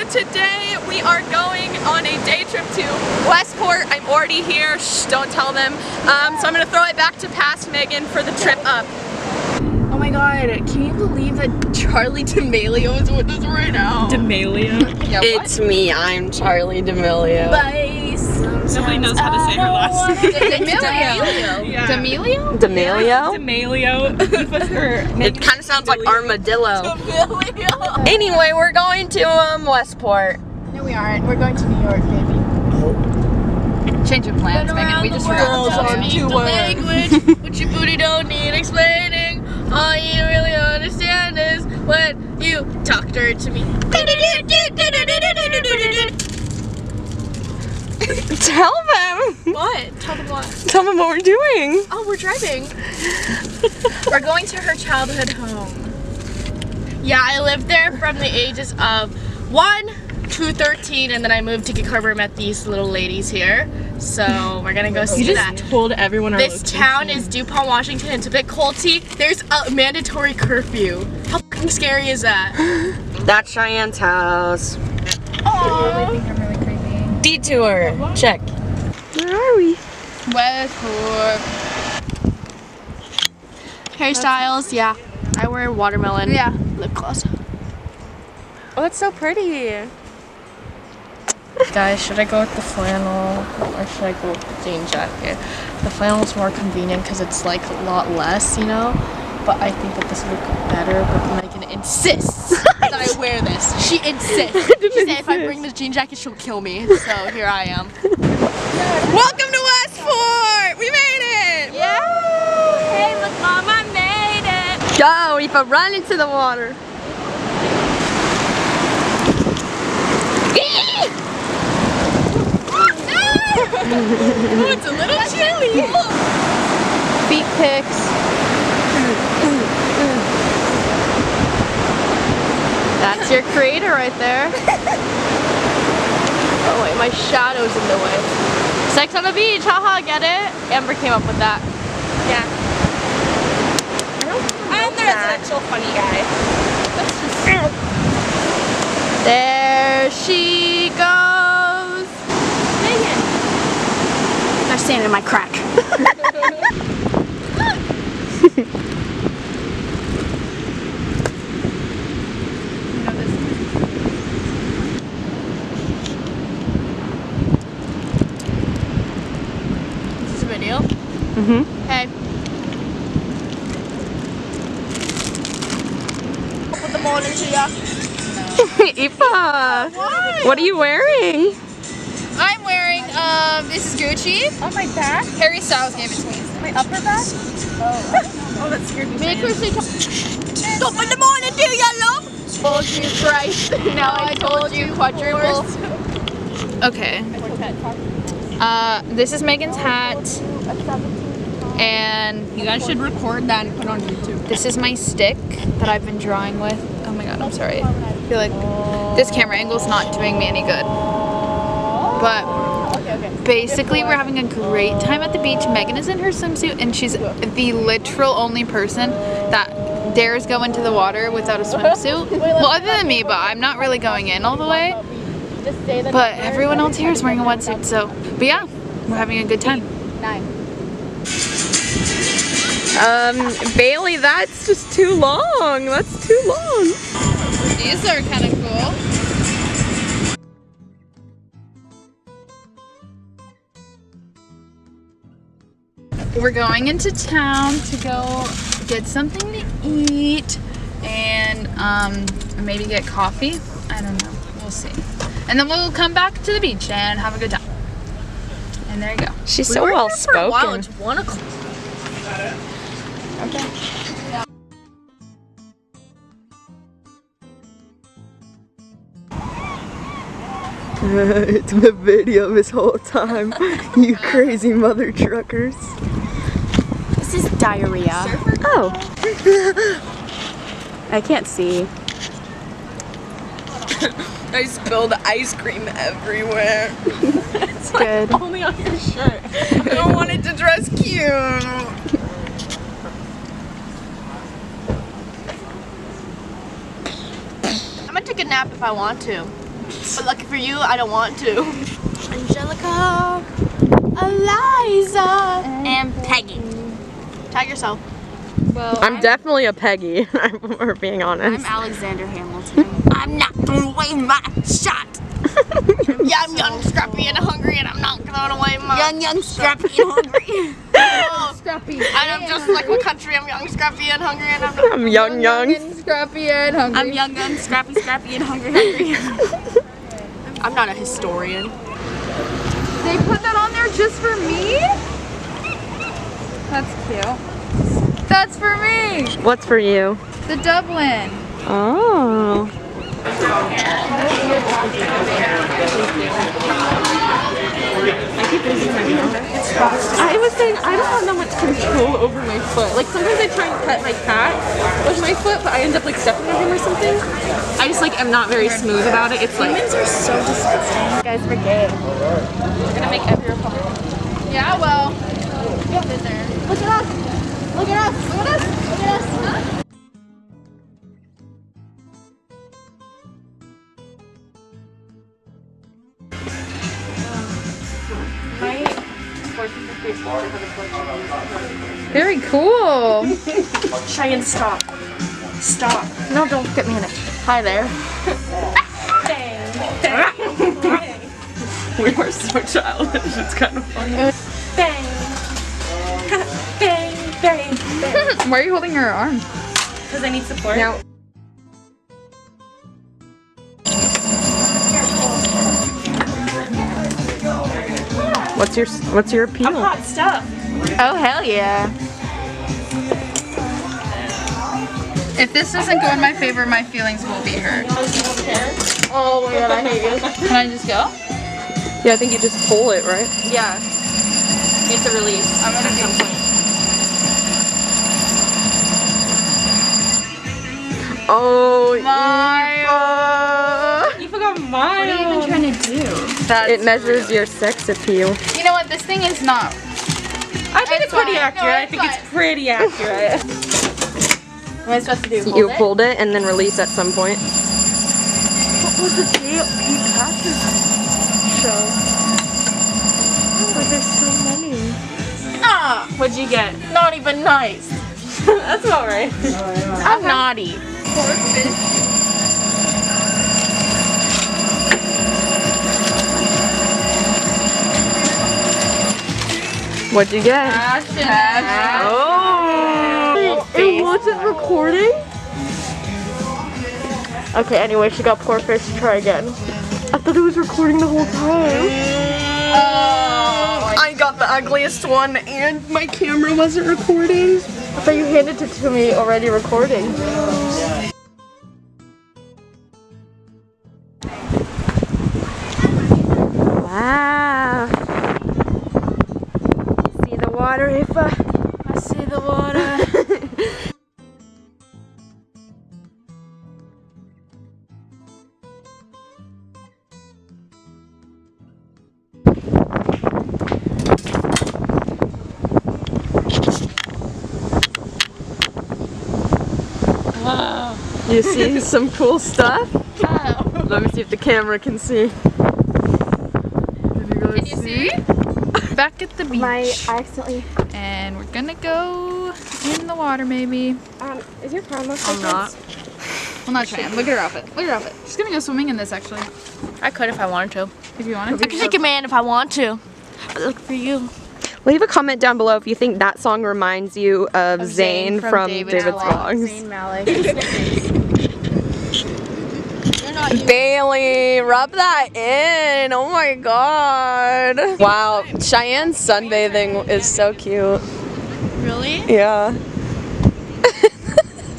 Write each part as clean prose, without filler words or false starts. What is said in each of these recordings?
today we are going on a day trip to Westport. I'm already here, shh, don't tell them. So I'm gonna throw it back to past Megan for the trip up. Oh my god, can you believe that Charlie D'Amelio is with us right now? D'Amelio? Yeah, it's me, I'm Charlie D'Amelio. Nobody knows how to say her last name. D'Amelio. Yeah. D'Amelio? D'Amelio? D'Amelio. It kind of sounds like armadillo. D'Amelio. Anyway, we're going to Westport. No, we aren't. We're going to New York, baby. Change of plans, Megan. We just forgot to tell you. Language, which your booty don't need explaining. All you really understand is when you talk dirt to me. Tell them. What? Tell them what? Tell them what we're doing. Oh, we're driving. We're going to her childhood home. Yeah, I lived there from the ages of 1 to 13, and then I moved to Gig-Harbor, met these little ladies here. So we're gonna go see that. You just told everyone our This location. town is DuPont, Washington. It's a bit culty. There's a mandatory curfew. How fucking scary is that? That's Cheyenne's house. Oh, think I'm really creepy. Detour. Check. Where are we? Westport. Hairstyles, yeah. I wear watermelon. Yeah. Lip gloss. Oh, that's so pretty. Guys, should I go with the flannel or should I go with the jean jacket? The flannel's more convenient because it's like a lot less, you know? But I think that this would look better, but Megan insists that I wear this. She insists. She said if I bring this jean jacket, she'll kill me. So here I am. Welcome to Westport! We made it! Yeah! Hey, look, Mom, I made it! Go, we can run into the water. Oh, it's a little chilly. Feet pics. That's your creator right there. Oh wait, my shadow's in the way. Sex on the beach, haha, get it? Amber came up with that. Yeah. I'm the residential funny guy. There she goes. Megan. They're standing in my crack. Is this a video? Mm-hmm. Hey. I'll put the morning to ya. Ipa, what are you wearing? I'm wearing, this is Gucci. On my back? Harry Styles gave it to me. My upper back? Oh, that scared me. Make her say stop in the morning, do ya, love? Told you thrice. Now I told you quadruple. Okay. This is Megan's hat. And You guys should record that and put it on YouTube. this is my stick that I've been drawing with. Oh my god, I'm sorry. I feel like this camera angle's not doing me any good. But basically we're having a great time at the beach. Megan is in her swimsuit and she's the literal only person that dares go into the water without a swimsuit. Well, other than me, but I'm not really going in all the way. But everyone else here is wearing a wetsuit, so. But yeah, we're having a good time. Bailey, that's just too long. That's too long. These are kind of cool. We're going into town to go get something to eat and maybe get coffee. I don't know. We'll see. And then we'll come back to the beach and have a good time. And there you go. She's so well spoken. It's 1 o'clock. Okay. It's been video this whole time, you crazy mother truckers. This is diarrhea. Oh. I can't see. I spilled ice cream everywhere. It's good. Only on your shirt. I wanted to dress cute. I'm gonna take a nap if I want to. But lucky for you, I don't want to. Angelica, Eliza, and Peggy. Tag yourself. Well, I'm definitely a Peggy, if we're being honest. I'm Alexander Hamilton. I'm not throwing away my shot. Yeah, I'm young, scrappy, and hungry, and I'm not throwing away my young, scrappy, and hungry. scrappy. And I'm just like what country? I'm young, scrappy, and hungry, and I'm not. I'm young. and scrappy and hungry. I'm young, scrappy, and hungry. I'm not a historian. They put that on there just for me? That's cute. That's for me. What's for you? The Dublin. Oh. I was saying I don't have that much control over my foot. Like sometimes I try and pet my cat with my foot, but I end up like stepping on him or something. I just like am not very smooth about it. It's like Humans are so disgusting. You guys were gay. We're gonna make every Republican. Yeah, well. Look at us! Look at us! Look at us! Look at us! Huh? Very cool. Cheyenne, stop. Stop. No, don't get me in it. Hi there. we are so childish. It's kind of funny. Bang. Bang, bang, bang. Why are you holding her arm? Because I need support. Now, what's your appeal? Hot stuff. Oh, hell yeah. If this doesn't go in my favor, my feelings will be hurt. Oh my god, I hate you. Can I just go? Yeah, I think you just pull it, right? Yeah. It's a release. I'm gonna do Oh, Maya. You forgot mine. What are you even trying to do? it measures your sex appeal. You know what? This thing is not. I think it's pretty fine. accurate. No, I think fine. it's pretty accurate. What am I supposed to do? You pulled it and then release at some point. What was the Pete show? Oh, there's so many. Ah! What'd you get? Not even nice. That's all right. I'm naughty. What'd you get? Oh! It wasn't recording? Okay, anyway, she got poor fish. Try again. I thought it was recording the whole time. I got the ugliest one and my camera wasn't recording. I thought you handed it to me already recording. Wow. See the water, Ifa? I see the water. You see some cool stuff? Let me see if the camera can see. Can you see? Back at the beach. I accidentally. And we're gonna go in the water, maybe. Is your car most I'm not. Well, not Cheyenne. Look at her outfit. Look at her outfit. She's gonna go swimming in this, actually. I could if I wanted to. If you wanted I could take a man if I want to. But look for you. Leave a comment down below if you think that song reminds you of Zane from David's Vlogs. Zayn Malik. Bailey, rub that in. Oh my god. Wow, Cheyenne's sunbathing is so cute. Really? Yeah.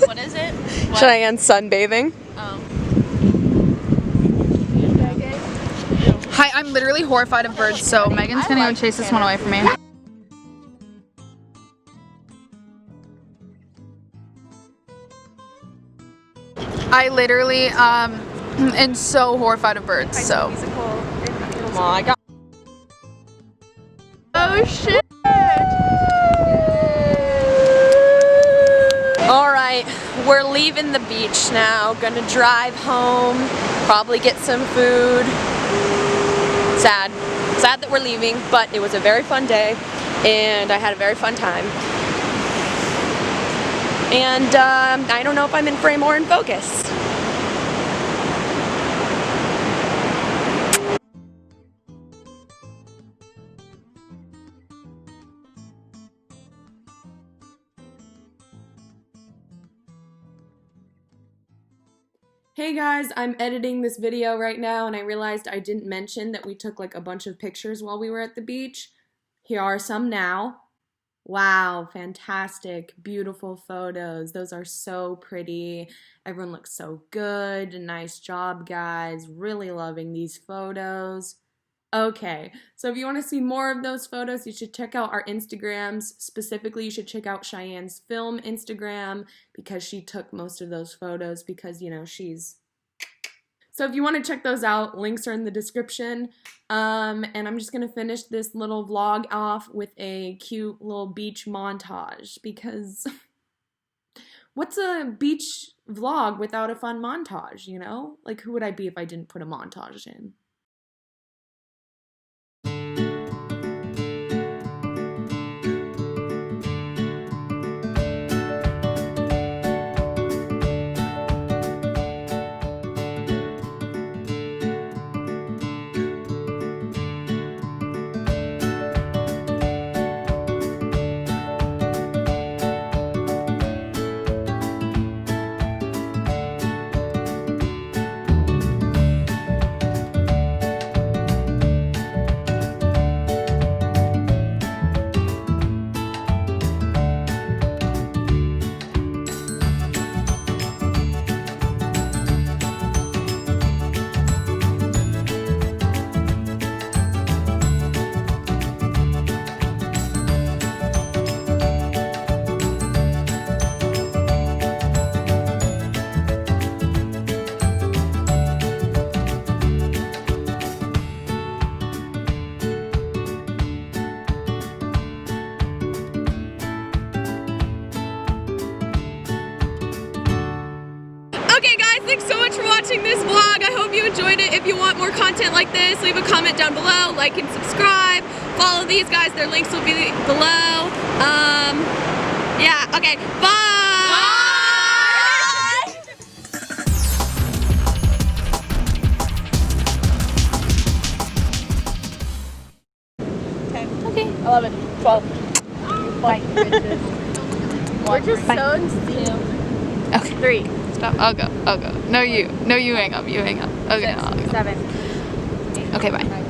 What is it? What? Cheyenne's sunbathing. Oh. Hi, I'm literally horrified of birds, so Megan's gonna go chase this one away from me. I literally am so horrified of birds, so. Come on, I got. Oh shit! All right, Alright, we're leaving the beach now. Gonna drive home, probably get some food. Sad. Sad that we're leaving, but it was a very fun day and I had a very fun time. And I don't know if I'm in frame or in focus. Hey guys, I'm editing this video right now and I realized I didn't mention that we took like a bunch of pictures while we were at the beach. Here are some now. Wow, fantastic, beautiful photos. Those are so pretty. Everyone looks so good. Nice job, guys. Really loving these photos. Okay, so if you want to see more of those photos, you should check out our Instagrams. Specifically, you should check out Cheyenne's film Instagram because she took most of those photos because, you know, she's... So if you want to check those out, links are in the description. And I'm just going to finish this little vlog off with a cute little beach montage because what's a beach vlog without a fun montage, you know? Like, who would I be if I didn't put a montage in? Okay guys, thanks so much for watching this vlog. I hope you enjoyed it. If you want more content like this, leave a comment down below, like and subscribe. Follow these guys, their links will be below. Yeah, okay, bye! Okay. 11, 12. Bye. We're just so steam. Okay. 3, Stop. I'll go. No, you. No, you hang up. You hang up. Okay. 6, 7. Okay, bye.